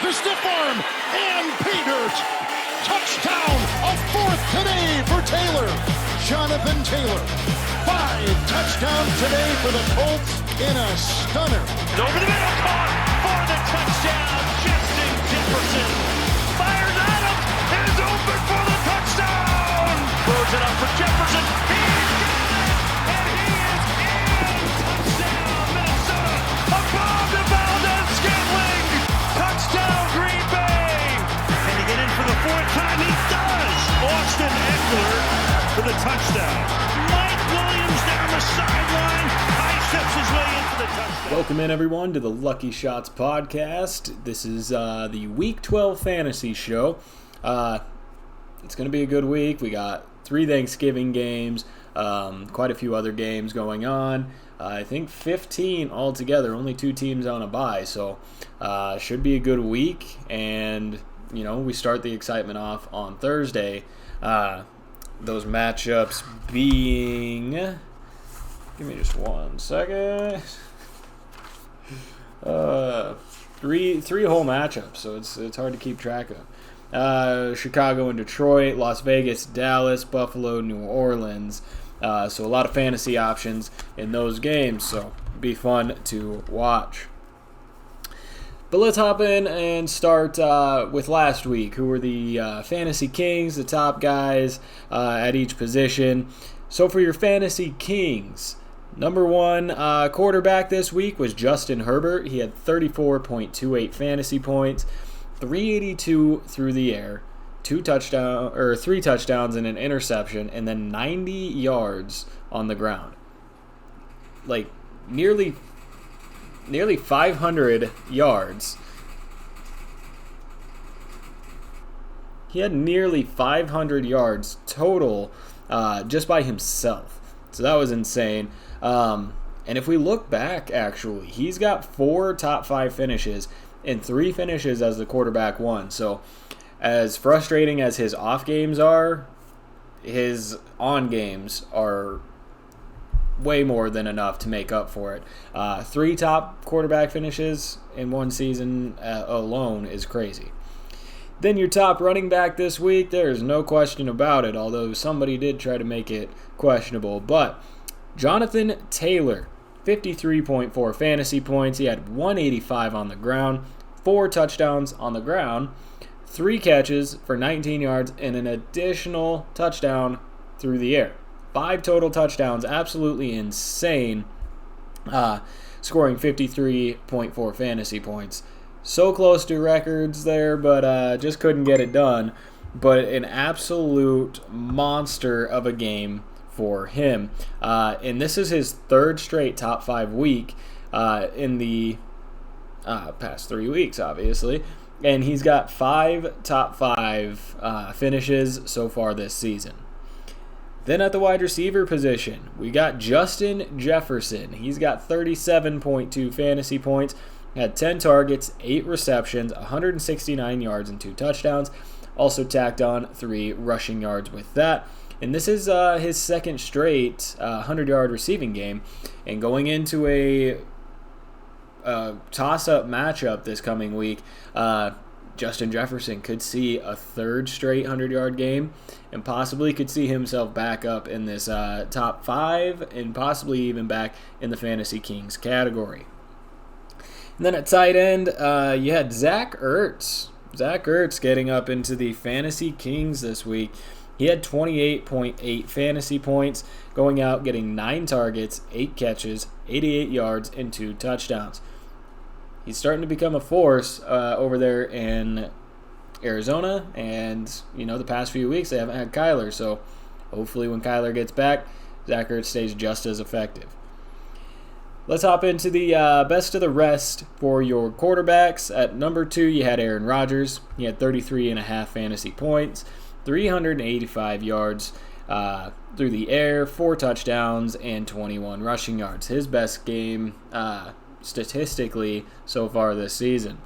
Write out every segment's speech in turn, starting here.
to stiff arm and pay dirt. Touchdown, a fourth today for Taylor. Jonathan Taylor, 5 touchdowns today for the Colts in a stunner. Over the middle, caught for the touchdown. Justin Jefferson fires Adams, is open for the touchdown. Throws it up for Jefferson. He's got it, and he is in. Touchdown, Minnesota. A bomb to Valdez Scantling. Touchdown, Green Bay. Can he get in for the fourth time? He does. Austin Eckler for the touchdown. Mike Williams down the sideline. Steps his way into the touchdown. Welcome in, everyone, to the Lucky Shots podcast. This is the Week 12 Fantasy Show. It's going to be a good week. We got 3 Thanksgiving games, quite a few other games going on. I think 15 altogether, only 2 teams on a bye, so should be a good week. And, you know, we start the excitement off on Thursday. Those matchups being... Give me just 1 second. 3 whole matchups, so it's hard to keep track of. Chicago and Detroit, Las Vegas, Dallas, Buffalo, New Orleans. So a lot of fantasy options in those games, so it'll be fun to watch. But let's hop in and start with last week, who were the Fantasy Kings, the top guys at each position. So for your Fantasy Kings, number 1 quarterback this week was Justin Herbert. He had 34.28 fantasy points, 382 through the air, 3 touchdowns and an interception, and then 90 yards on the ground. Like nearly 500 yards. He had nearly 500 yards total just by himself. So that was insane. And if we look back, actually, he's got 4 top 5 finishes and 3 finishes as the quarterback 1. So as frustrating as his off games are, his on games are way more than enough to make up for it. 3 top quarterback finishes in one season alone is crazy. Then your top running back this week, there's no question about it, although somebody did try to make it questionable. But Jonathan Taylor, 53.4 fantasy points. He had 185 on the ground, 4 touchdowns on the ground, 3 catches for 19 yards, and an additional touchdown through the air. 5 total touchdowns, absolutely insane, scoring 53.4 fantasy points. So close to records there, but just couldn't get it done. But an absolute monster of a game for him. And this is his 3rd straight top 5 week in the past 3 weeks, obviously. And he's got 5 top 5 finishes so far this season. Then at the wide receiver position, we got Justin Jefferson. He's got 37.2 fantasy points. Had 10 targets, 8 receptions, 169 yards, and 2 touchdowns. Also tacked on 3 rushing yards with that. And this is his 2nd straight 100-yard receiving game. And going into a toss-up matchup this coming week, Justin Jefferson could see a 3rd straight 100-yard game and possibly could see himself back up in this top 5 and possibly even back in the Fantasy Kings category. And then at tight end, you had Zach Ertz. Zach Ertz getting up into the Fantasy Kings this week. He had 28.8 fantasy points, going out, getting 9 targets, 8 catches, 88 yards, and 2 touchdowns. He's starting to become a force over there in Arizona, and, you know, the past few weeks they haven't had Kyler, so hopefully when Kyler gets back, Zach Ertz stays just as effective. Let's hop into the best of the rest for your quarterbacks. At number 2, you had Aaron Rodgers. He had 33.5 fantasy points, 385 yards through the air, 4 touchdowns, and 21 rushing yards. His best game statistically so far this season.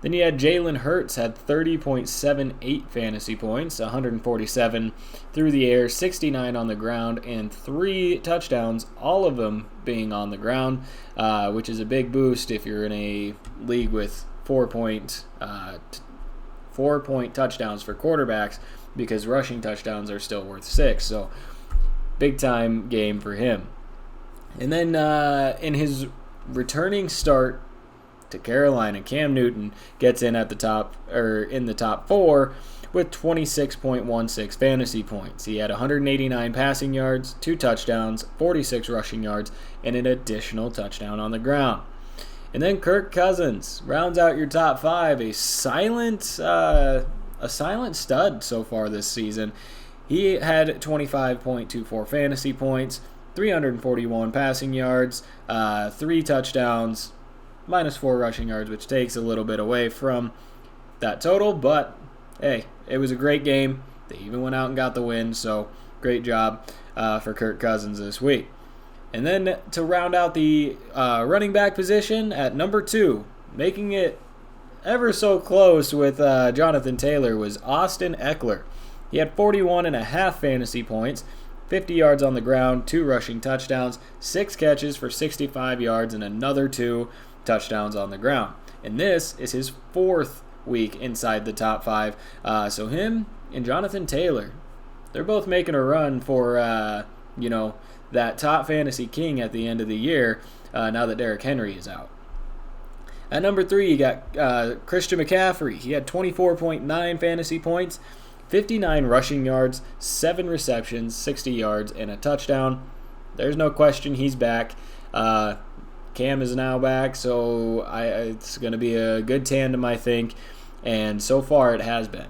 Then you had Jalen Hurts, had 30.78 fantasy points, 147 through the air, 69 on the ground, and 3 touchdowns, all of them being on the ground, which is a big boost if you're in a league with 4-point touchdowns for quarterbacks because rushing touchdowns are still worth 6. So big time game for him. And then in his returning start to Carolina, Cam Newton gets in at the top, or in the top 4 with 26.16 fantasy points. He had 189 passing yards, 2 touchdowns, 46 rushing yards, and an additional touchdown on the ground. And then Kirk Cousins rounds out your top 5, a silent stud so far this season. He had 25.24 fantasy points, 341 passing yards, 3 touchdowns, minus 4 rushing yards, which takes a little bit away from that total. But, hey, it was a great game. They even went out and got the win, so great job for Kirk Cousins this week. And then to round out the running back position at number 2, making it ever so close with Jonathan Taylor, was Austin Eckler. He had 41.5 fantasy points, 50 yards on the ground, 2 rushing touchdowns, 6 catches for 65 yards, and another 2 touchdowns on the ground. And this is his 4th week inside the top 5. So him and Jonathan Taylor, they're both making a run for, that top fantasy king at the end of the year now that Derrick Henry is out. At number 3, you got Christian McCaffrey. He had 24.9 fantasy points, 59 rushing yards, 7 receptions, 60 yards, and a touchdown. There's no question he's back. Cam is now back, so it's going to be a good tandem, I think. And so far it has been.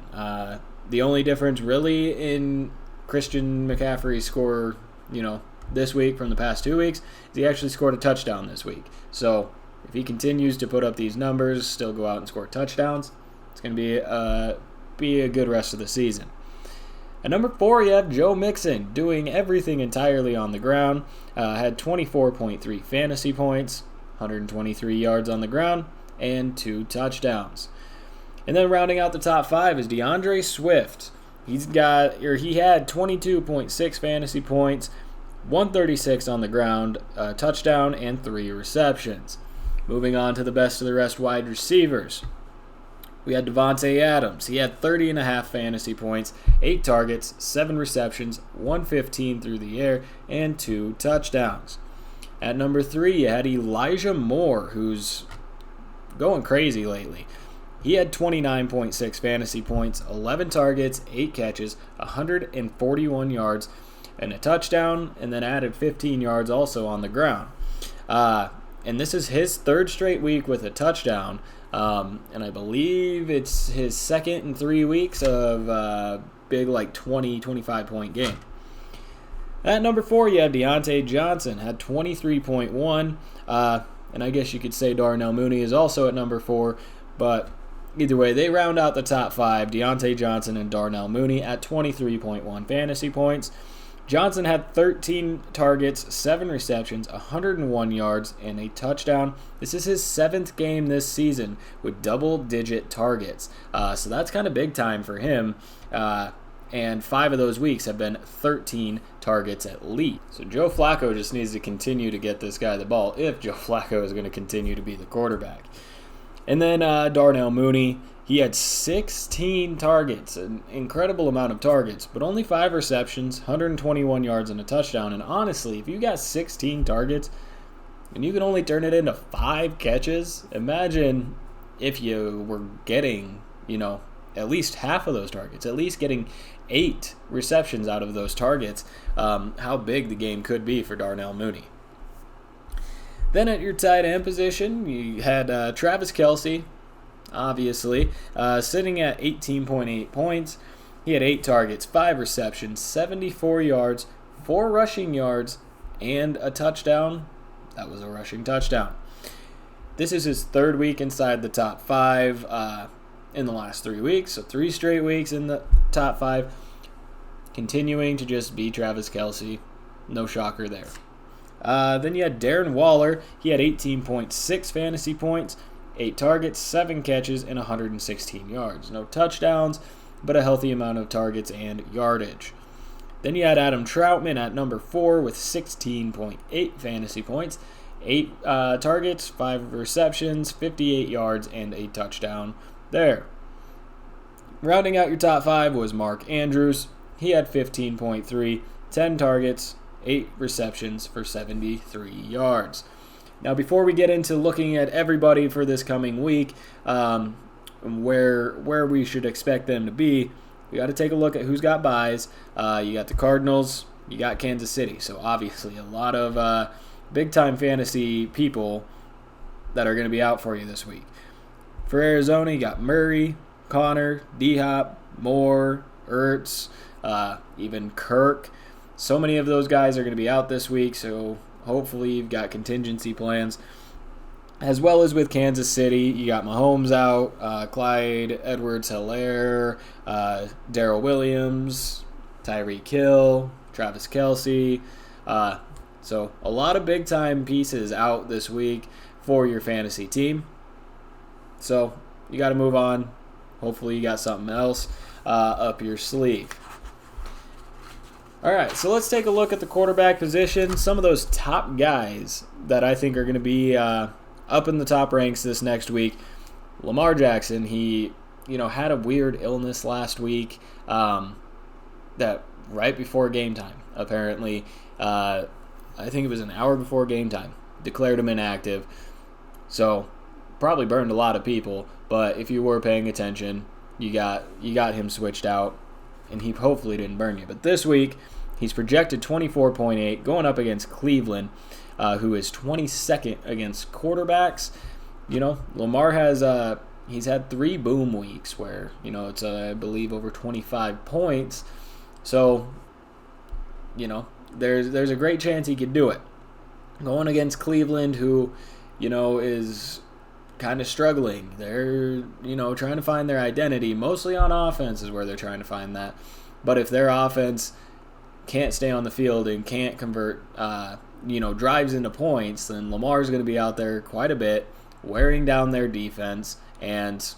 The only difference really in Christian McCaffrey's score, this week from the past 2 weeks, is he actually scored a touchdown this week. So if he continues to put up these numbers, still go out and score touchdowns, it's going to be a good rest of the season. At number 4, you have Joe Mixon, doing everything entirely on the ground. Had 24.3 fantasy points, 123 yards on the ground, and 2 touchdowns. And then rounding out the top 5 is Deandre Swift. He had 22.6 fantasy points, 136 on the ground, a touchdown, and 3 receptions. Moving on to the best of the rest wide receivers. We had Devonta Adams. He had 30.5 fantasy points, 8 targets, 7 receptions, 115 through the air, and 2 touchdowns. At number 3, you had Elijah Moore, who's going crazy lately. He had 29.6 fantasy points, 11 targets, 8 catches, 141 yards, and a touchdown, and then added 15 yards also on the ground. And this is his 3rd straight week with a touchdown. And I believe it's his 2nd in 3 weeks of big 20, 25-point game. At number 4, you have Deontay Johnson, had 23.1. And I guess you could say Darnell Mooney is also at number 4. But either way, they round out the top 5, Deontay Johnson and Darnell Mooney at 23.1 fantasy points. Johnson had 13 targets, 7 receptions, 101 yards, and a touchdown. This is his 7th game this season with double-digit targets. So that's kind of big time for him. And 5 of those weeks have been 13 targets at least. So Joe Flacco just needs to continue to get this guy the ball if Joe Flacco is going to continue to be the quarterback. And then Darnell Mooney. He had 16 targets, an incredible amount of targets, but only 5 receptions, 121 yards, and a touchdown. And honestly, if you got 16 targets and you can only turn it into 5 catches, imagine if you were getting, at least half of those targets, at least getting 8 receptions out of those targets, how big the game could be for Darnell Mooney. Then at your tight end position, you had Travis Kelsey, obviously, sitting at 18.8 points. He had 8 targets, 5 receptions, 74 yards, 4 rushing yards, and a touchdown. That was a rushing touchdown. This is his 3rd week inside the top 5 in the last 3 weeks, so 3 straight weeks in the top 5. Continuing to just be Travis Kelsey. No shocker there. Then you had Darren Waller. He had 18.6 fantasy points, 8 targets, 7 catches, and 116 yards. No touchdowns, but a healthy amount of targets and yardage. Then you had Adam Troutman at number 4 with 16.8 fantasy points, 8 targets, 5 receptions, 58 yards, and a touchdown there. Rounding out your top 5 was Mark Andrews. He had 15.3, 10 targets, 8 receptions for 73 yards. Now, before we get into looking at everybody for this coming week, where we should expect them to be, we got to take a look at who's got buys. You got the Cardinals, you got Kansas City. So obviously a lot of big-time fantasy people that are going to be out for you this week. For Arizona, you got Murray, Connor, D-Hop, Moore, Ertz, even Kirk. So many of those guys are going to be out this week, so hopefully you've got contingency plans. As well as with Kansas City, you got Mahomes out, Clyde Edwards-Helaire, Darrell Williams, Tyreek Hill, Travis Kelsey. So a lot of big-time pieces out this week for your fantasy team. So you got to move on. Hopefully you got something else up your sleeve. All right, so let's take a look at the quarterback position. Some of those top guys that I think are going to be up in the top ranks this next week. Lamar Jackson, he had a weird illness last week that right before game time, apparently. I think it was an hour before game time, declared him inactive. So probably burned a lot of people, but if you were paying attention, you got him switched out, and he hopefully didn't burn you. But this week, he's projected 24.8, going up against Cleveland, who is 22nd against quarterbacks. Lamar has he's had 3 boom weeks where it's I believe over 25 points. So there's a great chance he could do it. Going against Cleveland, who is kind of struggling. They're trying to find their identity, mostly on offense is where they're trying to find that. But if their offense can't stay on the field and can't convert drives into points, then Lamar's going to be out there quite a bit, wearing down their defense, and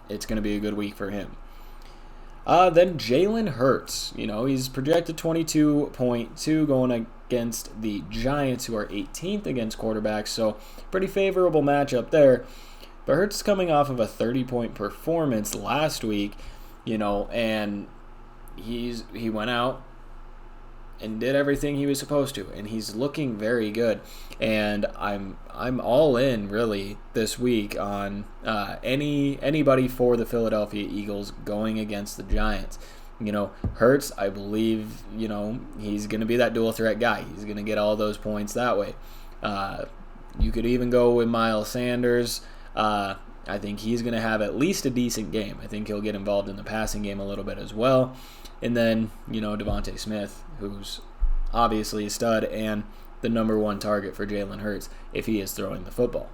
it's going to be a good week for him. Then Jalen Hurts, he's projected 22.2 going against the Giants, who are 18th against quarterbacks, so pretty favorable matchup there. But Hurts is coming off of a 30-point performance last week, and he went out and did everything he was supposed to, and he's looking very good. And I'm all in really this week on anybody for the Philadelphia Eagles going against the Giants. Hurts, I believe, he's going to be that dual threat guy. He's going to get all those points that way. You could even go with Miles Sanders. I think he's going to have at least a decent game. I think he'll get involved in the passing game a little bit as well. And then, Devonte Smith, who's obviously a stud and the number 1 target for Jalen Hurts if he is throwing the football.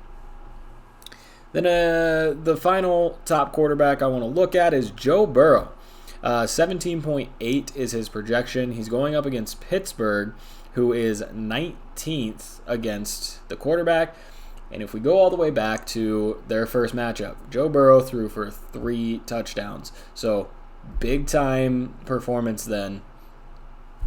Then the final top quarterback I want to look at is Joe Burrow. 17.8 is his projection. He's going up against Pittsburgh, who is 19th against the quarterback. And if we go all the way back to their first matchup, Joe Burrow threw for 3 touchdowns. So big-time performance then.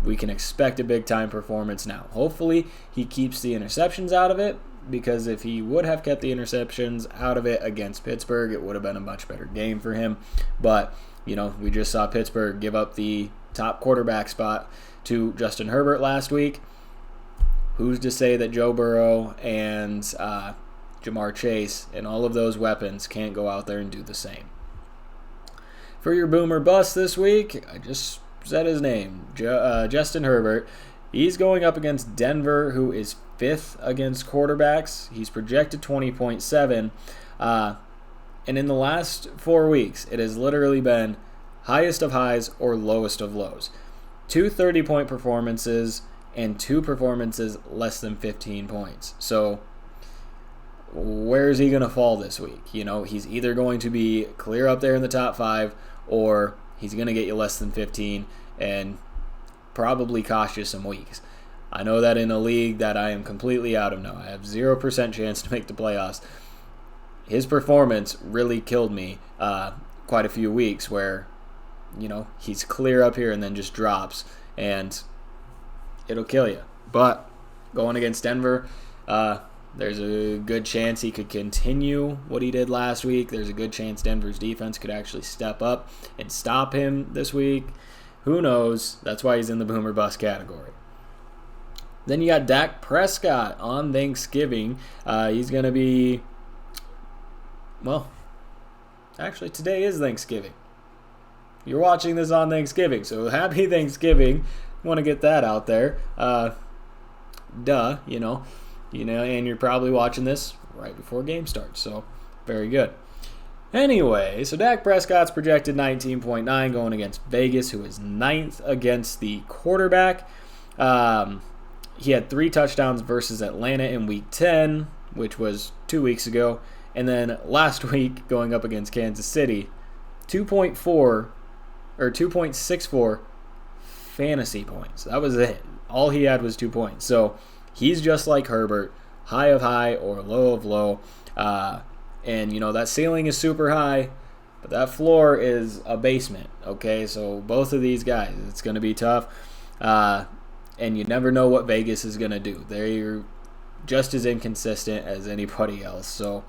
We can expect a big-time performance now. Hopefully, he keeps the interceptions out of it, because if he would have kept the interceptions out of it against Pittsburgh, it would have been a much better game for him. But, we just saw Pittsburgh give up the top quarterback spot to Justin Herbert last week. Who's to say that Joe Burrow and Jamar Chase and all of those weapons can't go out there and do the same? For your boomer bust this week, I just said his name, Justin Herbert. He's going up against Denver, who is 5th against quarterbacks. He's projected 20.7. And in the last 4 weeks, it has literally been highest of highs or lowest of lows. 2 30-point performances and 2 performances less than 15 points. So where is he going to fall this week? He's either going to be clear up there in the top 5, or he's going to get you less than 15 and probably cost you some weeks. I know that in a league that I am completely out of now, I have 0% chance to make the playoffs. His performance really killed me quite a few weeks where, he's clear up here and then just drops, and it'll kill you. But going against Denver, There's a good chance he could continue what he did last week. There's a good chance Denver's defense could actually step up and stop him this week. Who knows? That's why he's in the boomer bust category. Then you got Dak Prescott on Thanksgiving. He's going to be, well, actually today is Thanksgiving. You're watching this on Thanksgiving, so happy Thanksgiving. Want to get that out there. And you're probably watching this right before game starts, so very good. Anyway, so Dak Prescott's projected 19.9 going against Vegas, who is 9th against the quarterback. He had 3 touchdowns versus Atlanta in Week 10, which was 2 weeks ago. And then last week, going up against Kansas City, 2.64 fantasy points. That was it. All he had was 2 points. So he's just like Herbert, high of high or low of low. And, that ceiling is super high, but that floor is a basement, okay? So both of these guys, it's going to be tough. And you never know what Vegas is going to do. They're just as inconsistent as anybody else. So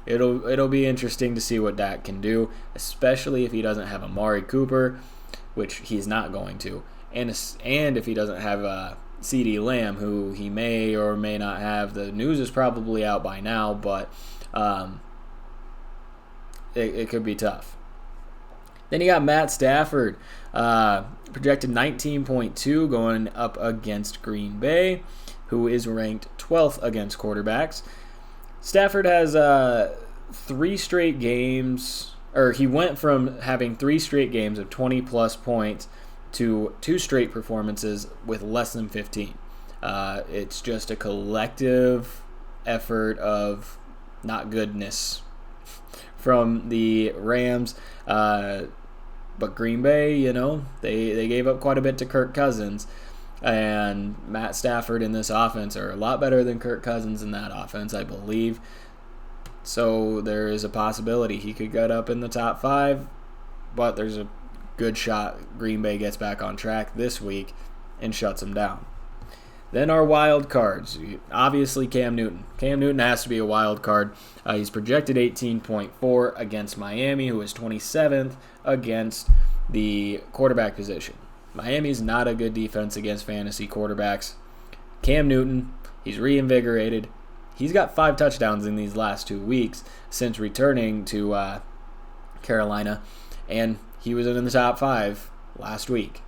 it'll be interesting to see what Dak can do, especially if he doesn't have Amari Cooper, which he's not going to. And if he doesn't have CeeDee Lamb, who he may or may not have. The news is probably out by now, but it could be tough. Then you got Matt Stafford, projected 19.2 going up against Green Bay, who is ranked 12th against quarterbacks. Stafford has 3 straight games, or he went from having 3 straight games of 20-plus points to 2 straight performances with less than 15. It's just a collective effort of not goodness from the Rams. But Green Bay, they gave up quite a bit to Kirk Cousins. And Matt Stafford in this offense are a lot better than Kirk Cousins in that offense, I believe. So there is a possibility he could get up in the top 5. But there's a good shot Green Bay gets back on track this week and shuts them down. Then our wild cards. Obviously, Cam Newton. Cam Newton has to be a wild card. He's projected 18.4 against Miami, who is 27th against the quarterback position. Miami's not a good defense against fantasy quarterbacks. Cam Newton, he's reinvigorated. He's got 5 touchdowns in these last 2 weeks since returning to Carolina, and he was in the top 5 last week.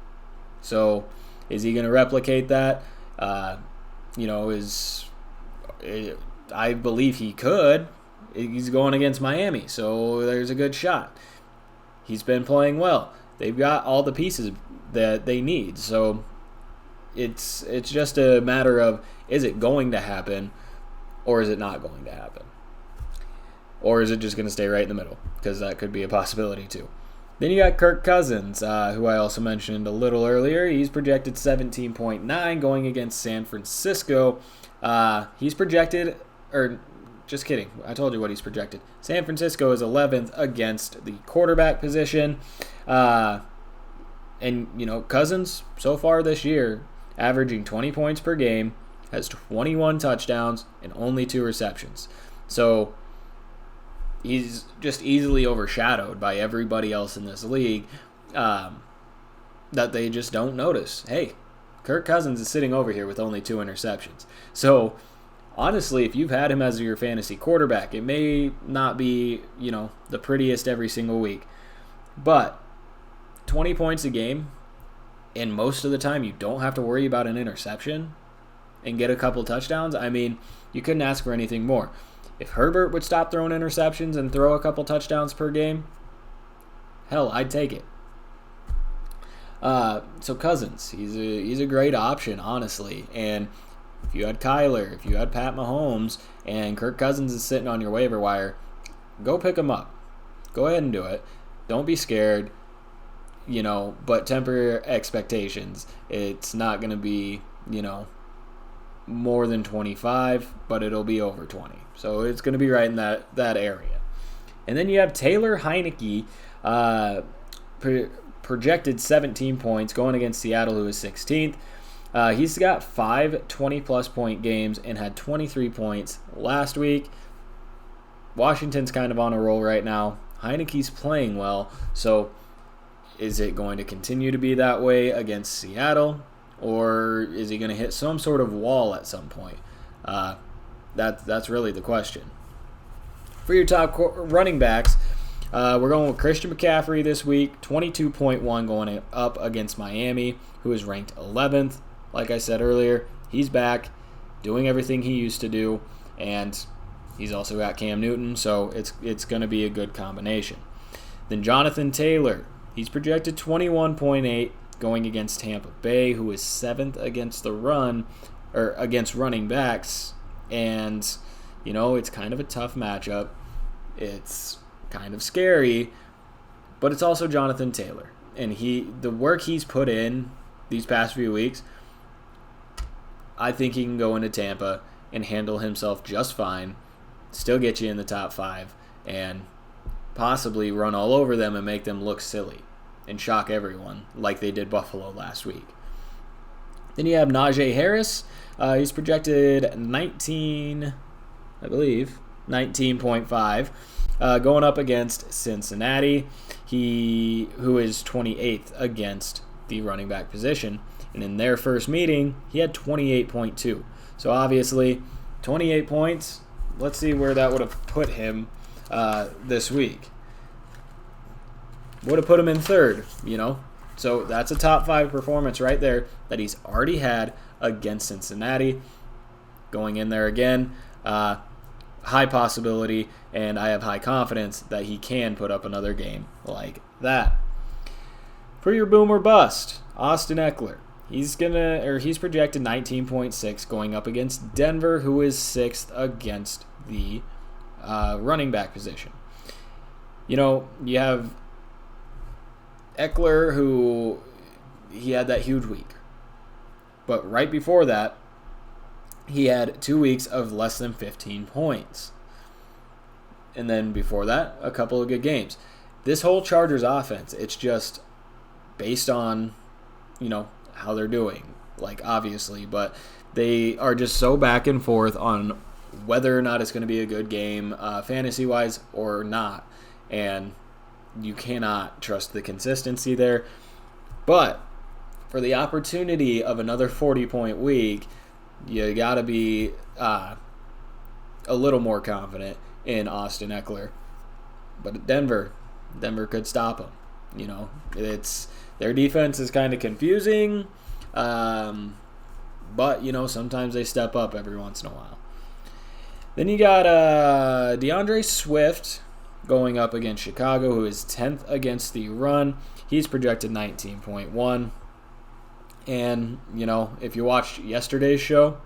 So is he going to replicate that? I believe he could. He's going against Miami, so there's a good shot. He's been playing well. They've got all the pieces that they need. So it's just a matter of, is it going to happen or is it not going to happen? Or is it just going to stay right in the middle? Because that could be a possibility too. Then you got Kirk Cousins, who I also mentioned a little earlier. He's projected 17.9 going against San Francisco. He's projected, or just kidding, I told you what he's projected. San Francisco is 11th against the quarterback position. And, Cousins, so far this year, averaging 20 points per game, has 21 touchdowns and only 2 receptions. So he's just easily overshadowed by everybody else in this league that they just don't notice. Hey, Kirk Cousins is sitting over here with only 2 interceptions. So, honestly, if you've had him as your fantasy quarterback, it may not be, the prettiest every single week. But 20 points a game, and most of the time you don't have to worry about an interception and get a couple touchdowns. I mean, you couldn't ask for anything more. If Herbert would stop throwing interceptions and throw a couple touchdowns per game, hell, I'd take it. So Cousins, he's a great option, honestly. And if you had Kyler, if you had Pat Mahomes, and Kirk Cousins is sitting on your waiver wire, go pick him up. Go ahead and do it. Don't be scared, but temper your expectations. It's not going to be, more than 25, but it'll be over 20. So it's going to be right in that area. And then you have Taylor Heineke, projected 17 points, going against Seattle, who is 16th. He's got 5 20-plus point games and had 23 points last week. Washington's kind of on a roll right now. Heineke's playing well, so is it going to continue to be that way against Seattle, or is he going to hit some sort of wall at some point? That's really the question. For your top running backs, we're going with Christian McCaffrey this week, 22.1 going up against Miami, who is ranked 11th. Like I said earlier, he's back doing everything he used to do, and he's also got Cam Newton, so it's going to be a good combination. Then Jonathan Taylor, he's projected 21.8 going against Tampa Bay, who is 7th against the run, or against running backs, and it's kind of a tough matchup. It's kind of scary, but it's also Jonathan Taylor, and the work he's put in these past few weeks, I think he can go into Tampa and handle himself just fine, still get you in the top 5, and possibly run all over them and make them look silly and shock everyone like they did Buffalo last week. Then you have Najee Harris. He's projected 19.5, going up against Cincinnati, who is 28th against the running back position. And in their first meeting, he had 28.2. So obviously, 28 points. Let's see where that would have put him this week. Would have put him in 3rd, So that's a top 5 performance right there that he's already had against Cincinnati. Going in there again, high possibility, and I have high confidence that he can put up another game like that. For your boom or bust, Austin Eckler. He's projected 19.6 going up against Denver, who is 6th against the running back position. You have Eckler, who he had that huge week. But right before that, he had 2 weeks of less than 15 points. And then before that, a couple of good games. This whole Chargers offense, it's just based on, how they're doing, obviously. But they are just so back and forth on whether or not it's going to be a good game, fantasy-wise or not. And you cannot trust the consistency there. But for the opportunity of another 40-point week, you got to be a little more confident in Austin Eckler. But Denver could stop him. Their defense is kind of confusing, but sometimes they step up every once in a while. Then you got Deandre Swift going up against Chicago, who is 10th against the run. He's projected 19.1. And, if you watched yesterday's show,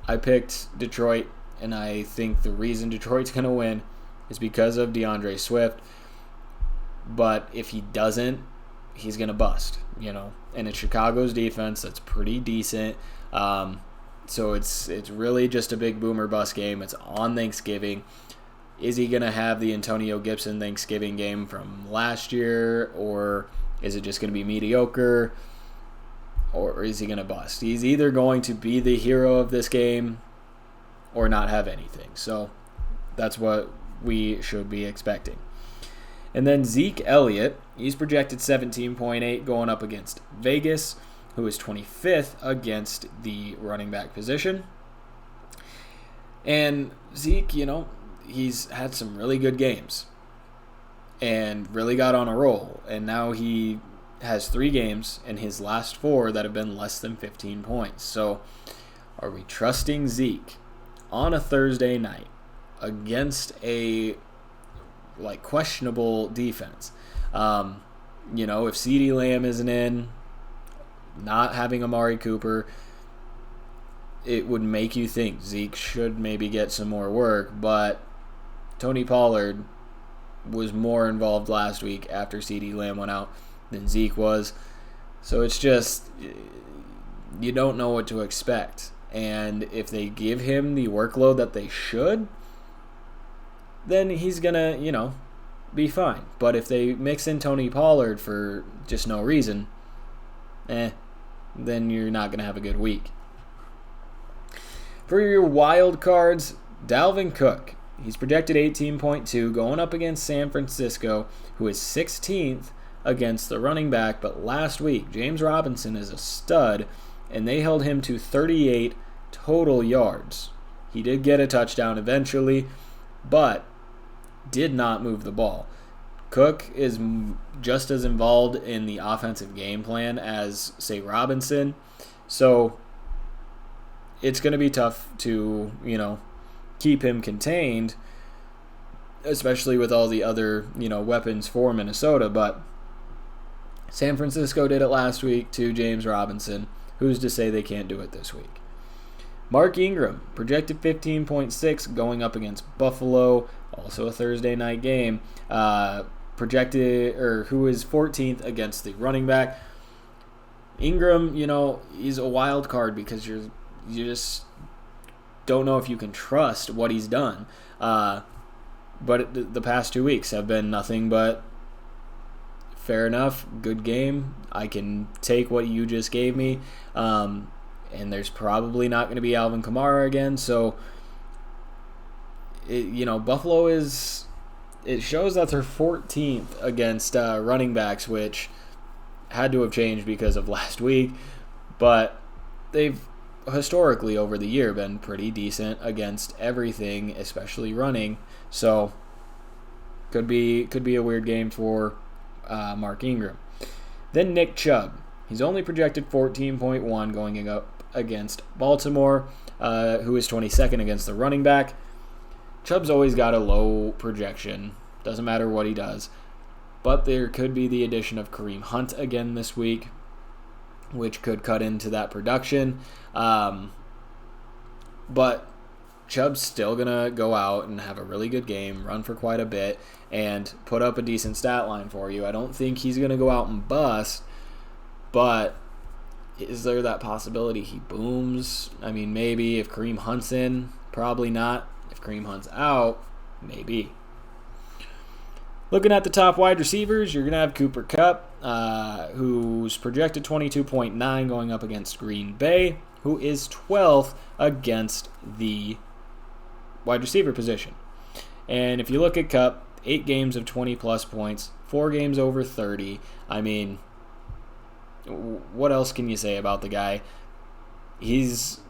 I picked Detroit, and I think the reason Detroit's going to win is because of DeAndre Swift. But if he doesn't, he's going to bust, And it's Chicago's defense that's pretty decent. So it's really just a big boom or bust game. It's on Thanksgiving. Is he going to have the Antonio Gibson Thanksgiving game from last year, or is it just going to be mediocre, or is he going to bust? He's either going to be the hero of this game or not have anything. So that's what we should be expecting. And then Zeke Elliott, he's projected 17.8 going up against Vegas, who is 25th against the running back position. And Zeke, he's had some really good games and really got on a roll. And now he has 3 games in his last 4 that have been less than 15 points. So are we trusting Zeke on a Thursday night against a questionable defense? If CeeDee Lamb isn't in, not having Amari Cooper, it would make you think Zeke should maybe get some more work, but Tony Pollard was more involved last week after CeeDee Lamb went out than Zeke was. So it's just, you don't know what to expect. And if they give him the workload that they should, then he's going to, be fine. But if they mix in Tony Pollard for just no reason, then you're not going to have a good week. For your wild cards, Dalvin Cook. He's projected 18.2 going up against San Francisco, who is 16th against the running back. But last week, James Robinson is a stud, and they held him to 38 total yards. He did get a touchdown eventually, but did not move the ball. Cook is just as involved in the offensive game plan as, say, Robinson. So it's going to be tough to, keep him contained, especially with all the other, weapons for Minnesota. But San Francisco did it last week to James Robinson. Who's to say they can't do it this week? Mark Ingram, projected 15.6 going up against Buffalo, also a Thursday night game. Who is 14th against the running back. Ingram, he's a wild card because you just don't know if you can trust what he's done. But the past 2 weeks have been nothing but fair enough, good game. I can take what you just gave me. And there's probably not going to be Alvin Kamara again. So, Buffalo it shows that they're 14th against running backs, which had to have changed because of last week. But they've historically over the year been pretty decent against everything, especially running. So could be a weird game for Mark Ingram. Then Nick Chubb. He's only projected 14.1 going up against Baltimore, who is 22nd against the running back. Chubb's always got a low projection. Doesn't matter what he does. But there could be the addition of Kareem Hunt again this week, which could cut into that production. But Chubb's still going to go out and have a really good game, run for quite a bit, and put up a decent stat line for you. I don't think he's going to go out and bust, but is there that possibility he booms? I mean, maybe if Kareem Hunt's in, probably not. If Kareem Hunt's out, maybe. Looking at the top wide receivers, you're going to have Cooper Kupp, who's projected 22.9 going up against Green Bay, who is 12th against the wide receiver position. And if you look at Kupp, 8 games of 20-plus points, 4 games over 30. I mean, what else can you say about the guy? He's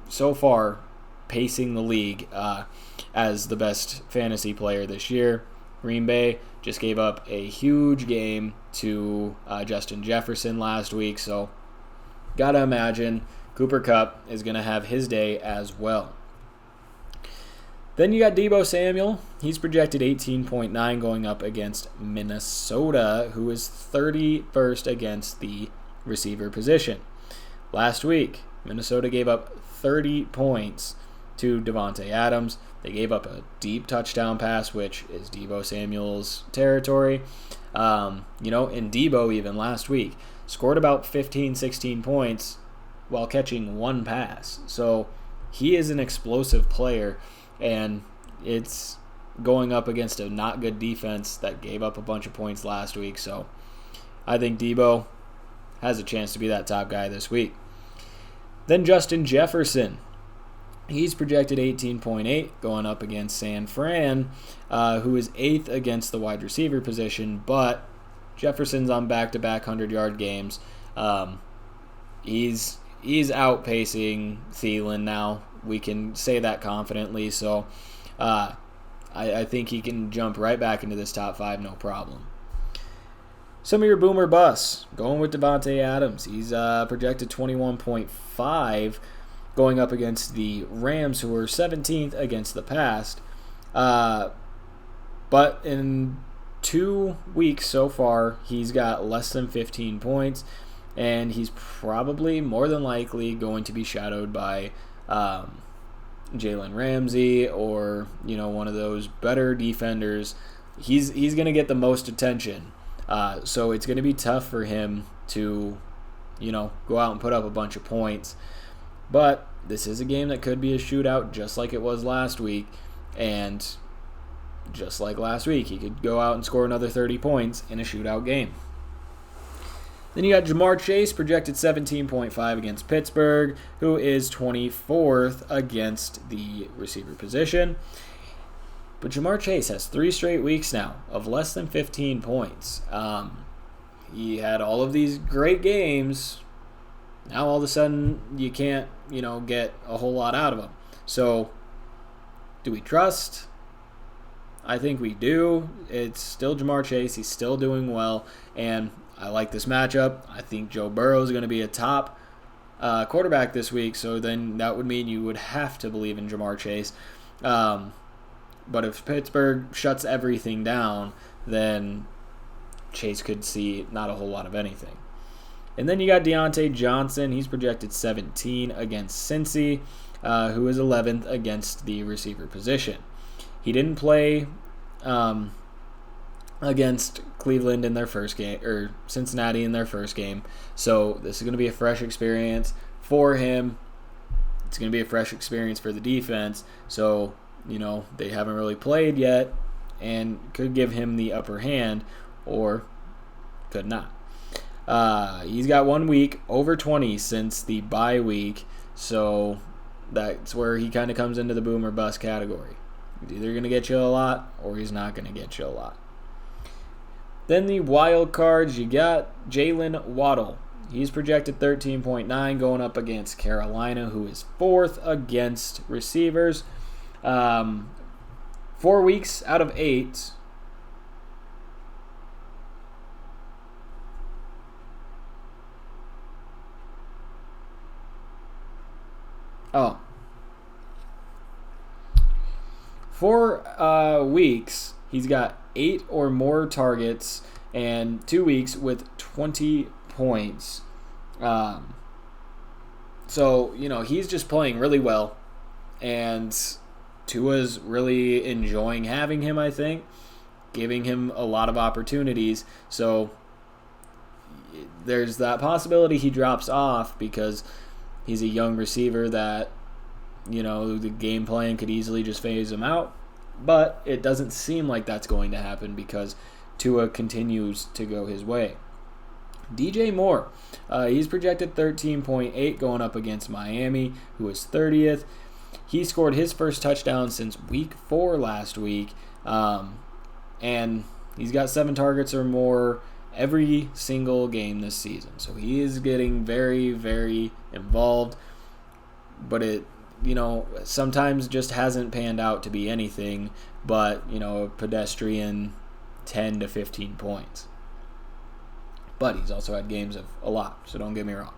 so far pacing the league as the best fantasy player this year. Green Bay just gave up a huge game to Justin Jefferson last week, so gotta imagine Cooper Kupp is going to have his day as well. Then you got Deebo Samuel. He's projected 18.9 going up against Minnesota, who is 31st against the receiver position. Last week, Minnesota gave up 30 points to Devonta Adams. They gave up a deep touchdown pass, which is Deebo Samuel's territory. And Deebo even last week scored about 15, 16 points while catching 1 pass. So he is an explosive player, and it's going up against a not good defense that gave up a bunch of points last week. So I think Deebo has a chance to be that top guy this week. Then Justin Jefferson. He's projected 18.8 going up against San Fran, who is 8th against the wide receiver position, but Jefferson's on back-to-back 100-yard games. He's outpacing Thielen now. We can say that confidently, so I think he can jump right back into this top 5, no problem. Some of your boomer busts, going with Devonta Adams. He's projected 21.5 going up against the Rams, who were 17th against the pass. But in 2 weeks so far, he's got less than 15 points, and he's probably more than likely going to be shadowed by Jalen Ramsey or one of those better defenders. He's going to get the most attention. So it's going to be tough for him to go out and put up a bunch of points. But this is a game that could be a shootout just like it was last week. And just like last week, he could go out and score another 30 points in a shootout game. Then you got Jamar Chase, projected 17.5 against Pittsburgh, who is 24th against the receiver position. But Jamar Chase has 3 straight weeks now of less than 15 points. He had all of these great games. Now all of a sudden you can't, get a whole lot out of him. So do we trust? I think we do. It's still Jamar Chase. He's still doing well. And I like this matchup. I think Joe Burrow is going to be a top quarterback this week. So then that would mean you would have to believe in Jamar Chase. But if Pittsburgh shuts everything down, then Chase could see not a whole lot of anything. And then you got Deontay Johnson. He's projected 17 against Cincy, who is 11th against the receiver position. He didn't play against Cleveland in their first game, or Cincinnati in their first game. So this is going to be a fresh experience for him. It's going to be a fresh experience for the defense. So, they haven't really played yet and could give him the upper hand or could not. He's got 1 week over 20 since the bye week, so that's where he kind of comes into the boom or bust category. He's either going to get you a lot or he's not going to get you a lot. Then the wild cards, you got Jalen Waddle. He's projected 13.9 going up against Carolina, who is 4th against receivers. 4 weeks out of 8. Oh. 4 weeks, he's got 8 or more targets, and 2 weeks with 20 points. So, he's just playing really well, and Tua's really enjoying having him, I think, giving him a lot of opportunities. So there's that possibility he drops off because he's a young receiver that, the game plan could easily just phase him out. But it doesn't seem like that's going to happen because Tua continues to go his way. DJ Moore, he's projected 13.8 going up against Miami, who is 30th. He scored his first touchdown since week 4 last week, and he's got 7 targets or more every single game this season. So he is getting very, very involved, but it, sometimes just hasn't panned out to be anything but, a pedestrian 10 to 15 points. But he's also had games of a lot, so don't get me wrong.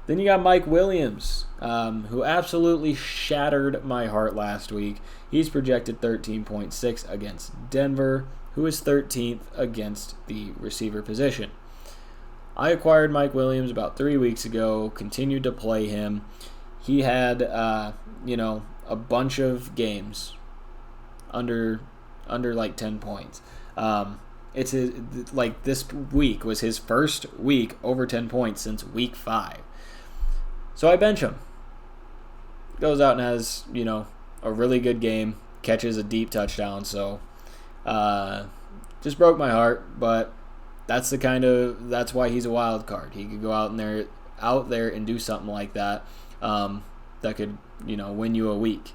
Then you got Mike Williams, who absolutely shattered my heart last week. He's projected 13.6 against Denver, who is 13th against the receiver position. I acquired Mike Williams about 3 weeks ago, continued to play him. He had, a bunch of games under like 10 points. It's this week was his first week over 10 points since week 5. So I bench him. Goes out and has, a really good game, catches a deep touchdown. So just broke my heart, but that's why he's a wild card. He could go out there and do something like that. That could, win you a week.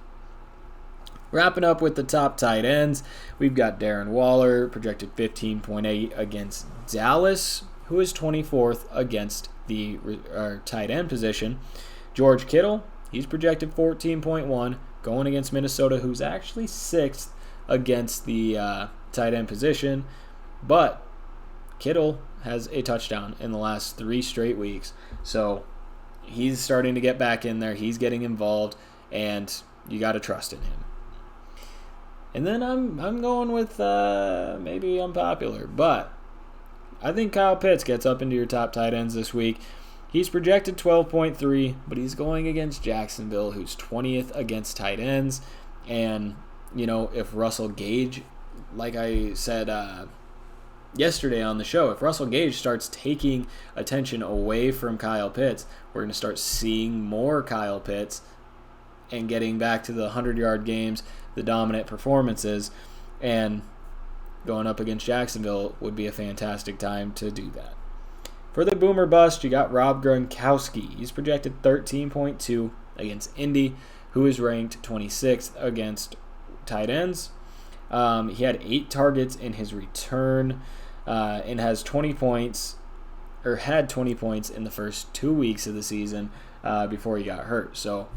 Wrapping up with the top tight ends, we've got Darren Waller, projected 15.8 against Dallas, who is 24th against the tight end position. George Kittle, he's projected 14.1, going against Minnesota, who's actually 6th against the tight end position. But Kittle has a touchdown in the last 3 straight weeks. So he's starting to get back in there. He's getting involved, and you got to trust in him. And then I'm going with maybe unpopular, but I think Kyle Pitts gets up into your top tight ends this week. He's projected 12.3, but he's going against Jacksonville, who's 20th against tight ends. And, if Russell Gage, like I said yesterday on the show, if Russell Gage starts taking attention away from Kyle Pitts, we're going to start seeing more Kyle Pitts and getting back to the 100-yard games, the dominant performances, and going up against Jacksonville would be a fantastic time to do that. For the boomer bust, you got Rob Gronkowski. He's projected 13.2 against Indy, who is ranked 26th against tight ends. He had 8 targets in his return and has 20 points, or had 20 points in the first 2 weeks of the season before he got hurt. So,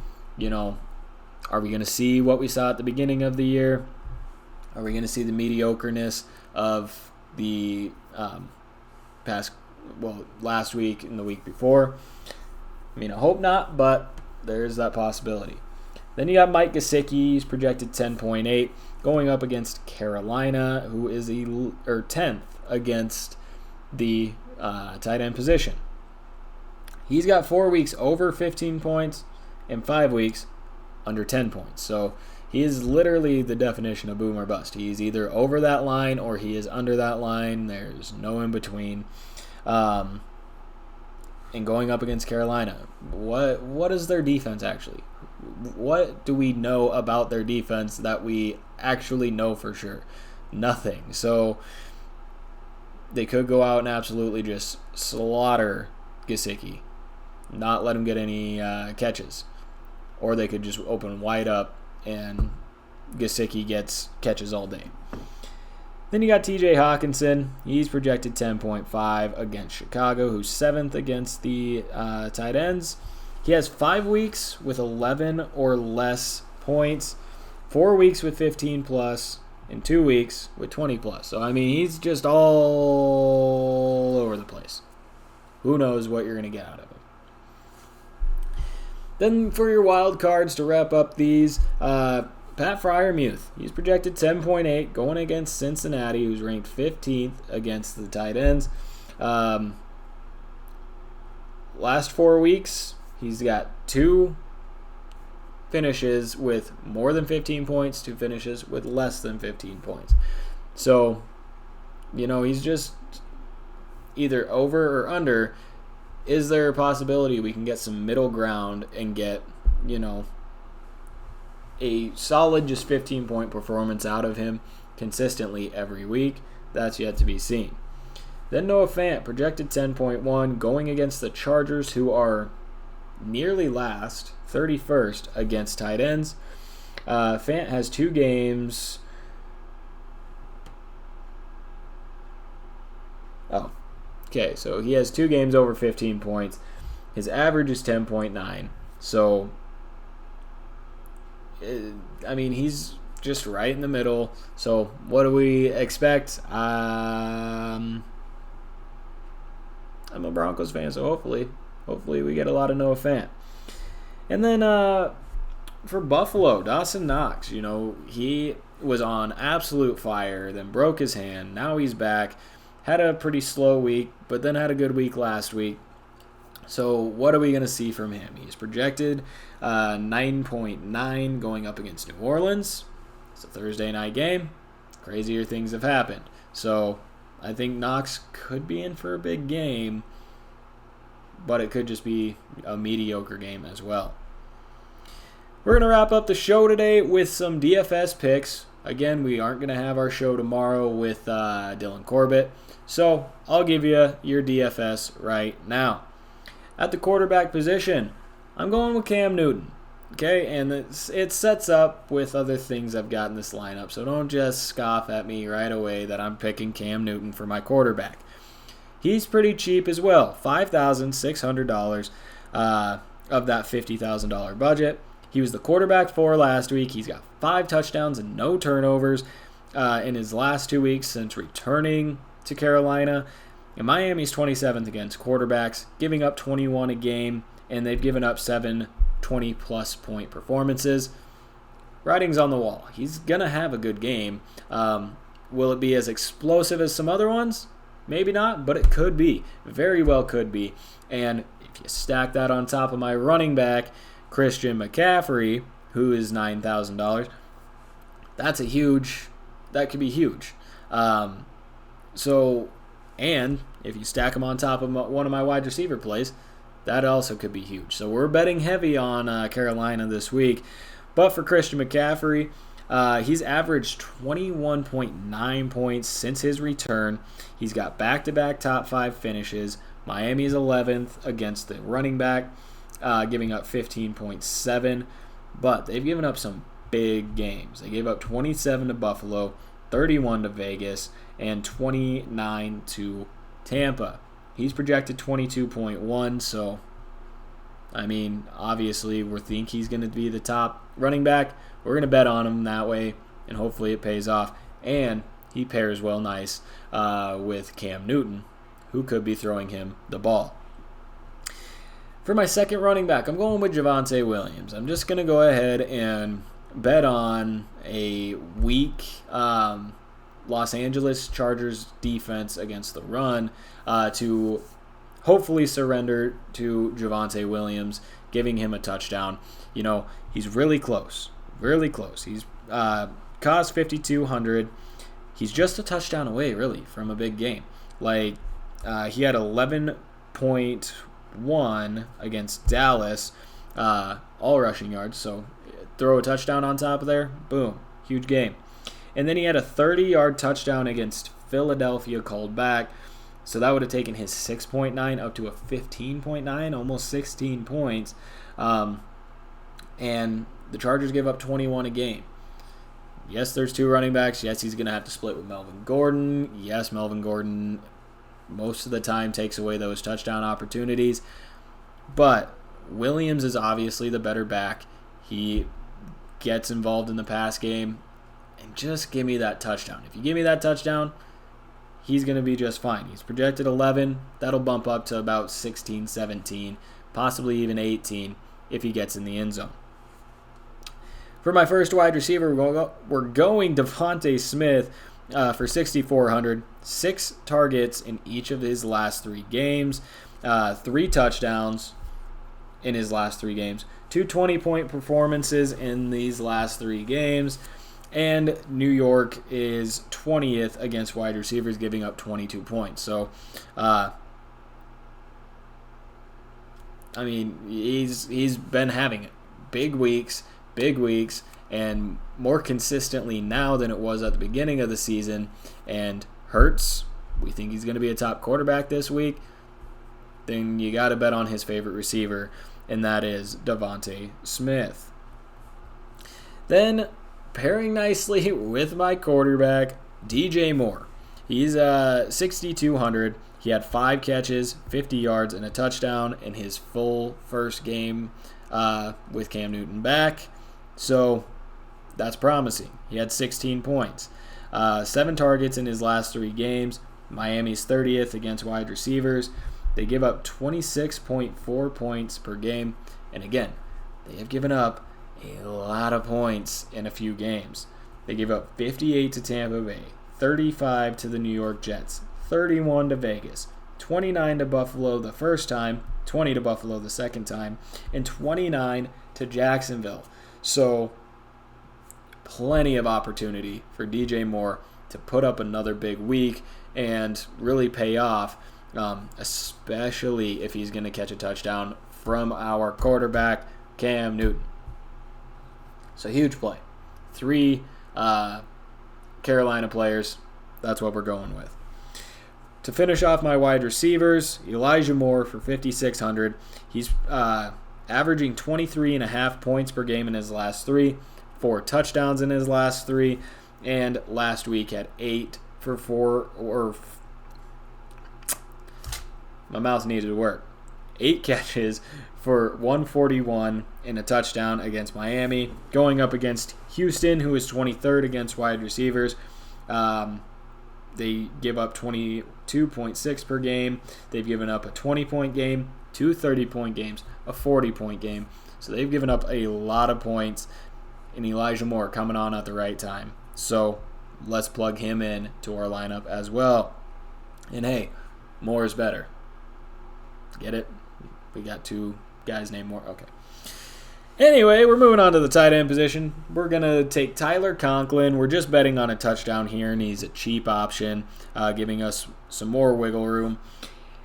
are we going to see what we saw at the beginning of the year? Are we going to see the mediocreness of the last week and the week before? I hope not, but there's that possibility. Then you got Mike Gesicki. He's projected 10.8, going up against Carolina, who is 10th against the tight end position. He's got 4 weeks over 15 points and 5 weeks under 10 points. So he is literally the definition of boom or bust. He's either over that line or he is under that line. There's no in between. And going up against Carolina, what is their defense actually? What do we know about their defense that we actually know for sure? Nothing. So they could go out and absolutely just slaughter Gesicki, not let him get any catches. Or they could just open wide up and Gesicki gets catches all day. Then you got TJ Hawkinson. He's projected 10.5 against Chicago, who's 7th against the tight ends. He has 5 weeks with 11 or less points, 4 weeks with 15 plus, and 2 weeks with 20 plus. So, he's just all over the place. Who knows what you're going to get out of him. Then for your wild cards to wrap up these, Pat Freiermuth. He's projected 10.8 going against Cincinnati, who's ranked 15th against the tight ends. Last 4 weeks, he's got 2 finishes with more than 15 points, 2 finishes with less than 15 points. So, he's just either over or under. Is there a possibility we can get some middle ground and get, a solid just 15-point performance out of him consistently every week? That's yet to be seen. Then Noah Fant, projected 10.1, going against the Chargers, who are nearly last, 31st against tight ends. Fant has 2 games. Okay, so he has 2 games over 15 points. His average is 10.9. So, he's just right in the middle. So, what do we expect? I'm a Broncos fan, so hopefully we get a lot of Noah Fant. And then for Buffalo, Dawson Knox, he was on absolute fire, then broke his hand. Now he's back. Had a pretty slow week, but then had a good week last week. So what are we going to see from him? He's projected 9.9 going up against New Orleans. It's a Thursday night game. Crazier things have happened. So I think Knox could be in for a big game, but it could just be a mediocre game as well. We're going to wrap up the show today with some DFS picks. Again, we aren't going to have our show tomorrow with Dylan Corbett. So I'll give you your DFS right now. At the quarterback position, I'm going with Cam Newton. Okay, and it sets up with other things I've got in this lineup. So don't just scoff at me right away that I'm picking Cam Newton for my quarterback. He's pretty cheap as well, $5,600 of that $50,000 budget. He was the quarterback for last week. He's got 5 touchdowns and no turnovers in his last 2 weeks since returning to Carolina. And Miami's 27th against quarterbacks, giving up 21 a game, and they've given up 7 20-plus point performances. Writing's on the wall. He's going to have a good game. Will it be as explosive as some other ones? Maybe not, but it could be. Very well could be. And if you stack that on top of my running back, Christian McCaffrey, who is $9,000, that could be huge. And if you stack him on top of one of my wide receiver plays, that also could be huge. So we're betting heavy on Carolina this week. But for Christian McCaffrey, he's averaged 21.9 points since his return. He's got back-to-back top 5 finishes, Miami's 11th against the running back, giving up 15.7. But they've given up some big games. They gave up 27 to Buffalo, 31 to Vegas, and 29 to Tampa. He's projected 22.1, so, I mean, obviously we think he's going to be the top running back. We're going to bet on him that way, and hopefully it pays off. And he pairs well nice with Cam Newton, who could be throwing him the ball. For my second running back, I'm going with Javonte Williams. I'm just going to go ahead and bet on a weak Los Angeles Chargers defense against the run to hopefully surrender to Javonte Williams, giving him a touchdown. You know, he's really close. Really close. He's cost 5,200. He's just a touchdown away, really, from a big game. Like, he had 11.1 against Dallas, all rushing yards. So throw a touchdown on top of there, boom, huge game. And then he had a 30-yard touchdown against Philadelphia called back. So that would have taken his 6.9 up to a 15.9, almost 16 points. And the Chargers give up 21 a game. Yes, there's two running backs. Yes, he's going to have to split with Melvin Gordon. Yes, Melvin Gordon most of the time takes away those touchdown opportunities. But Williams is obviously the better back. He gets involved in the pass game. And just give me that touchdown. If you give me that touchdown, he's going to be just fine. He's projected 11. That'll bump up to about 16, 17, possibly even 18 if he gets in the end zone. For my first wide receiver, we're going Devonte Smith for 6,400. 6 targets in each of his last 3 games. 3 touchdowns in his last 3 games. 2 20-point performances in these last 3 games. And New York is 20th against wide receivers, giving up 22 points. So, I mean, he's been having it. Big weeks, and more consistently now than it was at the beginning of the season. And Hurts, we think he's going to be a top quarterback this week. Then you got to bet on his favorite receiver, and that is Devonte Smith. Then, pairing nicely with my quarterback, DJ Moore. He's 6,200. He had 5 catches, 50 yards, and a touchdown in his full first game with Cam Newton back. So that's promising. He had 16 points. 7 targets in his last 3 games. Miami's 30th against wide receivers. They give up 26.4 points per game. And again, they have given up a lot of points in a few games. They gave up 58 to Tampa Bay, 35 to the New York Jets, 31 to Vegas, 29 to Buffalo the first time, 20 to Buffalo the second time, and 29 to Jacksonville. So, plenty of opportunity for DJ Moore to put up another big week and really pay off, especially if he's going to catch a touchdown from our quarterback, Cam Newton. So, huge play. 3 Carolina players. That's what we're going with. To finish off my wide receivers, Elijah Moore for 5,600. He's averaging 23.5 points per game in his last 3, 4 touchdowns in his last 3, and last week had 8 for 4, my mouth needed to work. 8 catches for 141 and a touchdown against Miami. Going up against Houston, who is 23rd against wide receivers. They give up 22.6 per game. They've given up a 20-point game, 2 30-point games, a 40-point game. So they've given up a lot of points. And Elijah Moore coming on at the right time. So let's plug him in to our lineup as well. And hey, Moore is better. Get it? We got 2 guys named Moore. Okay. Anyway, we're moving on to the tight end position. We're going to take Tyler Conklin. We're just betting on a touchdown here, and he's a cheap option, giving us some more wiggle room.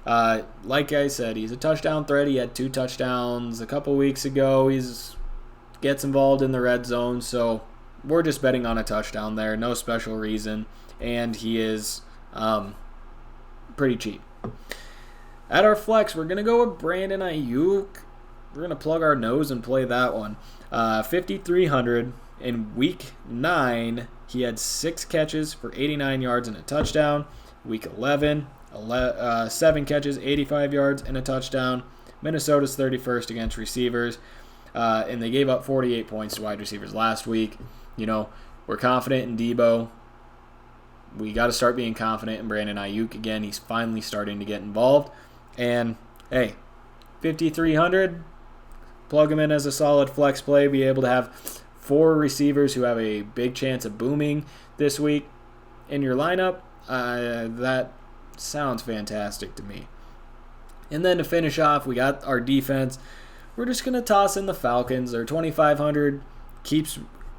Like I said, he's a touchdown threat. He had 2 touchdowns a couple weeks ago. He gets involved in the red zone, so we're just betting on a touchdown there. No special reason, and he is pretty cheap. At our flex, we're going to go with Brandon Ayuk. We're going to plug our nose and play that one. 5,300 in week 9. He had 6 catches for 89 yards and a touchdown. Week 11, 7 catches, 85 yards and a touchdown. Minnesota's 31st against receivers. And they gave up 48 points to wide receivers last week. We're confident in Debo. We got to start being confident in Brandon Ayuk again. He's finally starting to get involved. And, hey, 5,300, plug him in as a solid flex play. Be able to have 4 receivers who have a big chance of booming this week in your lineup. That sounds fantastic to me. And then to finish off, we got our defense. We're just going to toss in the Falcons. They're 2,500,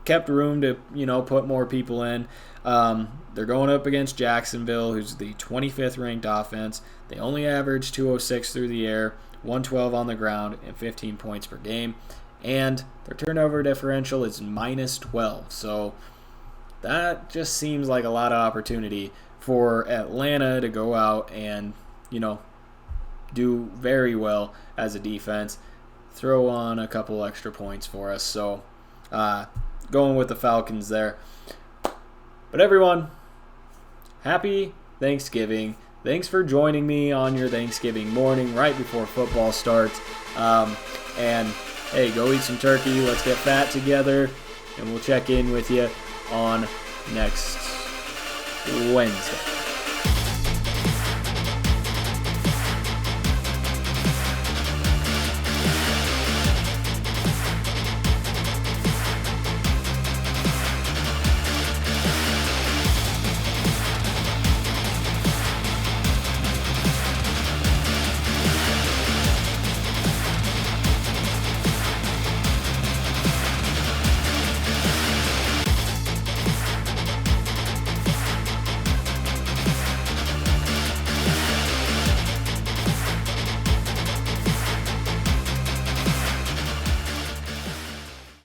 kept room to, put more people in. They're going up against Jacksonville, who's the 25th ranked offense. They only average 206 through the air, 112 on the ground, and 15 points per game. And their turnover differential is minus 12. So that just seems like a lot of opportunity for Atlanta to go out and, do very well as a defense. Throw on a couple extra points for us. So going with the Falcons there. But everyone, happy Thanksgiving. Thanks for joining me on your Thanksgiving morning right before football starts. And hey, go eat some turkey. Let's get fat together. And we'll check in with you on next Wednesday.